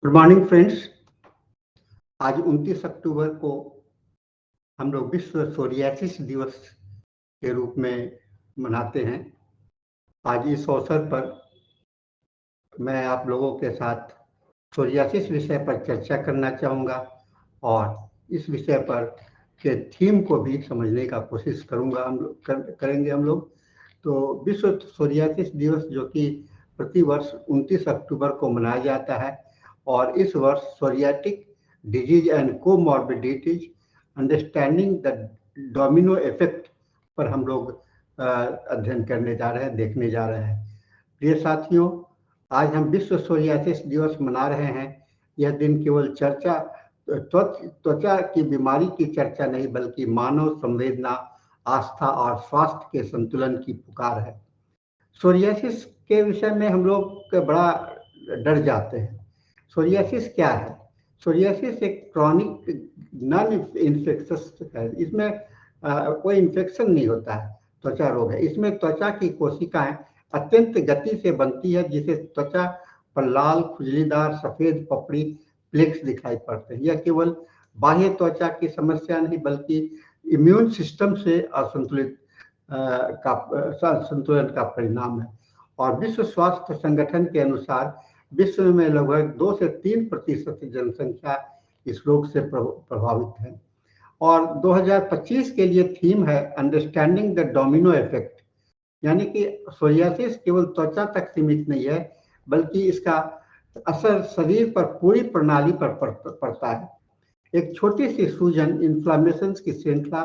Good morning friends. आज 29 अक्टूबर को हम लोग विश्व सोरियासिस दिवस के रूप में मनाते हैं। आज इस अवसर पर मैं आप लोगों के साथ सोरियासिस विषय पर चर्चा करना चाहूँगा और इस विषय पर के थीम को भी समझने का कोशिश करूँगा। करेंगे हम लोग। तो विश्व सोरियासिस दिवस जो कि प्रतिवर्ष 29 अक्टूबर को मनाया जाता है और इस वर्ष psoriatic disease and comorbidities understanding the domino effect पर हम लोग अध्ययन करने जा रहे हैं, देखने जा रहे हैं। प्रिय साथियों, आज हम विश्व सोरियासिस दिवस मना रहे हैं। यह दिन केवल त्वचा की बीमारी की चर्चा नहीं बल्कि मानव संवेदना, आस्था और स्वास्थ्य के संतुलन की पुकार है। सोरियासिस के विषय में हम लोग बड़ा डर जाते हैं। सोरियासिस क्या है? सोरियासिस एक क्रॉनिक नॉन इन्फेक्शस है। इसमें कोई इन्फेक्शन नहीं होता है, त्वचा रोग है। इसमें त्वचा की कोशिकाएं अत्यंत गति से बनती है, जिसे त्वचा पर लाल खुजलीदार सफेद पपड़ी प्लेक्स दिखाई पड़ते हैं। यह केवल बाह्य त्वचा की समस्या नहीं बल्कि इम्यून सिस्टम से संतुलन का परिणाम है। और विश्व स्वास्थ्य संगठन के अनुसार विश्व में लगभग 2 से 3% जनसंख्या इस रोग से प्रभावित है। और 2025 के लिए थीम है अंडरस्टैंडिंग द डोमिनो इफेक्ट, यानी कि सोरियासिस केवल त्वचा तक सीमित नहीं है बल्कि इसका असर शरीर पर पूरी प्रणाली पर पड़ता है। एक छोटी सी सूजन, इन्फ्लामेशन की श्रृंखला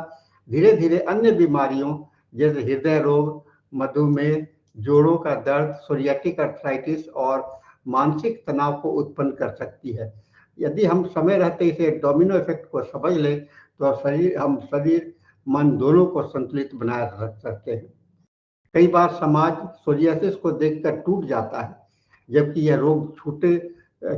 धीरे धीरे अन्य बीमारियों जैसे हृदय रोग, मधुमेह, जोड़ों का दर्द, सोरियाटिक अर्थराइटिस और मानसिक तनाव को उत्पन्न कर सकती है। यदि हम समय रहते इसे डोमिनो इफेक्ट को समझ लें तो शरीर मन दोनों को संतुलित बनाए रख सकते हैं। कई बार समाज सोरियासिस को देखकर टूट जाता है, जबकि यह रोग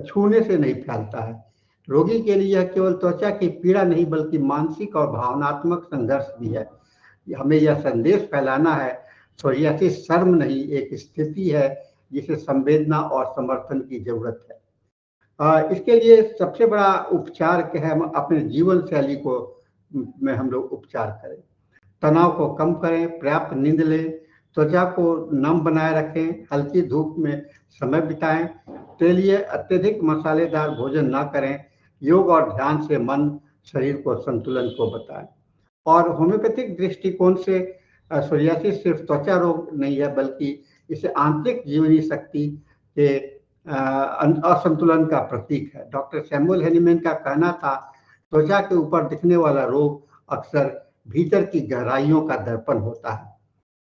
छूने से नहीं फैलता है। रोगी के लिए यह केवल त्वचा की पीड़ा नहीं बल्कि मानसिक और भावनात्मक संघर्ष भी है। हमें यह संदेश फैलाना है, सोरियासिस शर्म नहीं, एक स्थिति है जिसे संवेदना और समर्थन की जरूरत है। इसके लिए सबसे बड़ा उपचार क्या है? हम अपने जीवन शैली को में हम लोग उपचार करें। तनाव को कम करें, पर्याप्त नींद लें, त्वचा को नम बनाए रखें, हल्की धूप में समय बिताएं, तेलीय अत्यधिक मसालेदार भोजन ना करें, योग और ध्यान से मन शरीर को संतुलन को बताएं। और होम्योपैथिक दृष्टिकोण से सोरियासिस सिर्फ त्वचा रोग नहीं है बल्कि इसे आंतरिक जीवनी शक्ति के असंतुलन का प्रतीक है। डॉक्टर सैमुअल हैनीमैन का कहना था, त्वचा के ऊपर दिखने वाला रोग अक्सर भीतर की गहराइयों का दर्पण होता है।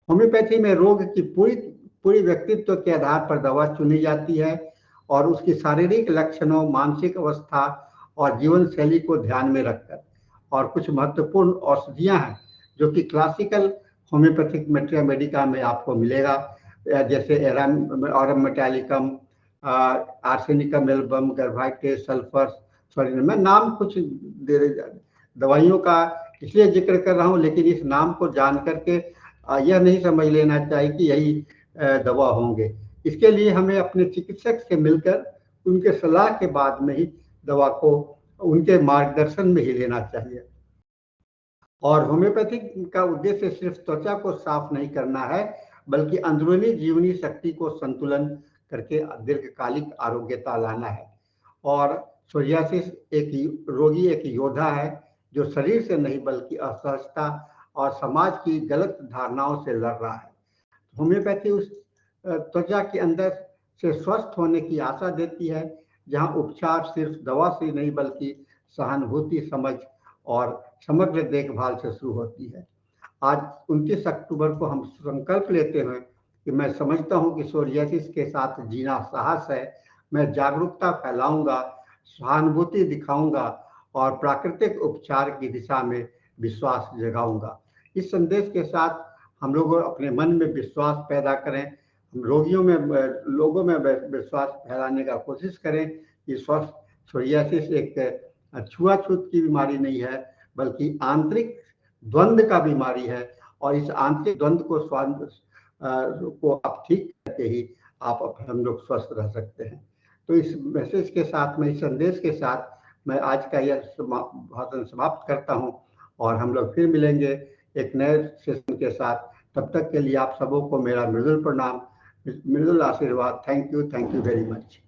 होम्योपैथी में रोग की पूरी व्यक्तित्व के आधार पर दवा चुनी जाती है और उसकी शारीरिक लक्षणों, मानसिक अवस्था और जीवन शैली को ध्यान में रखकर। और कुछ महत्वपूर्ण औषधियां हैं जो कि क्लासिकल होम्योपैथिक मेडिका में आपको मिलेगा, जैसे aurum metallicum, arsenicum album, graphites, sulphur. Sorry, मैं नाम कुछ दवाइयों का इसलिए जिक्र कर रहा हूँ, लेकिन इस नाम को जान करके यह नहीं समझ लेना चाहिए कि यही दवा होंगे। इसके लिए हमें अपने चिकित्सक से मिलकर उनके सलाह के बाद में ही दवा को उनके मार्गदर्शन में ही लेना चाहिए। और होम्योपैथिक का उद्देश्य सिर्फ त्वचा को साफ नहीं करना है बल्कि अंदरूनी जीवनी शक्ति को संतुलन करके दीर्घकालिक आरोग्यता लाना है। और सोरियासिस रोगी एक योद्धा है जो शरीर से नहीं बल्कि असहजता और समाज की गलत धारणाओं से लड़ रहा है। होम्योपैथी उस त्वचा के अंदर से स्वस्थ होने की आशा देती है, जहां उपचार सिर्फ दवा से नहीं बल्कि सहानुभूति, समझ और समग्र देखभाल से शुरू होती है। आज 29 अक्टूबर को हम संकल्प लेते हैं कि मैं समझता हूं कि सोरियासिस के साथ जीना साहस है। मैं जागरूकता फैलाऊंगा, सहानुभूति दिखाऊंगा और प्राकृतिक उपचार की दिशा में विश्वास जगाऊंगा। इस संदेश के साथ हम लोग अपने मन में विश्वास पैदा करें, हम लोगों में विश्वास फैलाने का कोशिश करें कि सोरियासिस एक छुआछूत की बीमारी नहीं है बल्कि आंतरिक द्वंद्व का बीमारी है। और इस आंतरिक द्वंद्व को आप ठीक करके ही हम लोग स्वस्थ रह सकते हैं। तो इस मैसेज के साथ में, इस संदेश के साथ मैं आज का यह भाषण समाप्त करता हूं और हम लोग फिर मिलेंगे एक नए सेशन के साथ। तब तक के लिए आप सबों को मेरा मृदुल प्रणाम, मृदुल आशीर्वाद। Thank you very much.